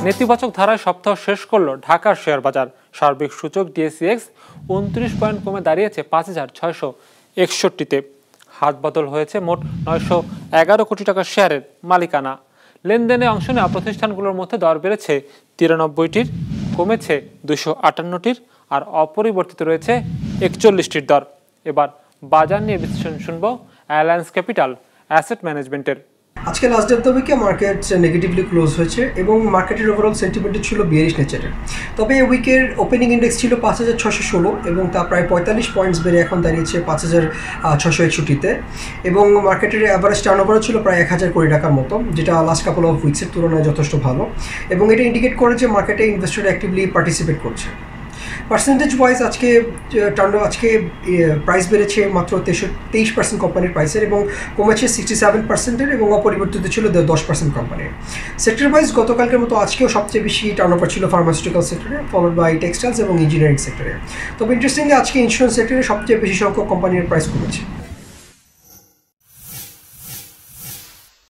নেতিবাচক ধারায় সপ্তাহ শেষ করল ঢাকার শেয়ার বাজার। সার্বিক সূচক ডিএসইএক্স 29 পয়েন্ট কমে দাঁড়িয়েছে 5,661-তে। হাত বদল হয়েছে মোট 911 কোটি টাকার শেয়ারের মালিকানা। লেনদেনে অংশ নেওয়া প্রতিষ্ঠানগুলোর মধ্যে দর বেড়েছে 93টির, কমেছে 258টির, আর অপরিবর্তিত রয়েছে 41টির দর। এবার বাজার নিয়ে বিশ্লেষণ শুনবো অ্যালায়েন্স ক্যাপিটাল অ্যাসেট ম্যানেজমেন্টের। আজকে লাস্ট ডে অফ দ্য উইকে মার্কেট নেগেটিভলি ক্লোজ হয়েছে এবং মার্কেটের ওভারঅল সেন্টিমেন্ট ছিল বিয়ারিশ নেচারের। তবে এই উইকের ওপেনিং ইন্ডেক্স ছিল 5,616 এবং তা প্রায় 45 পয়েন্টস বেড়ে এখন দাঁড়িয়েছে 5,661-তে, এবং মার্কেটের অ্যাভারেজ টার্নওভারও ছিল প্রায় 1,000 কোটি টাকার মতো, যেটা লাস্ট কাপল অফ উইকসের তুলনায় যথেষ্ট ভালো, এবং এটা ইন্ডিকেট করে যে মার্কেটে ইনভেস্টর অ্যাক্টিভলি পার্টিসিপেট করছে। পার্সেন্টেজ ওয়াইজ আজকে প্রাইস বেড়েছে মাত্র 23% কোম্পানির প্রাইসের, এবং কমেছে 67%-এর, এবং অপরিবর্তিত ছিল 10% কোম্পানির। সেক্টর ওয়াইজ গতকালকের মতো আজকেও সবচেয়ে বেশি টার্নওভার ছিল ফার্মাসিউটিক্যাল সেক্টরে, ফলোড বাই টেক্সটাইলস এবং ইঞ্জিনিয়ারিং সেক্টরে। তবে ইন্টারেস্টিংলি আজকে ইন্স্যুরেন্স সেক্টরে সবচেয়ে বেশি সংখ্যক কোম্পানির প্রাইস কমেছে।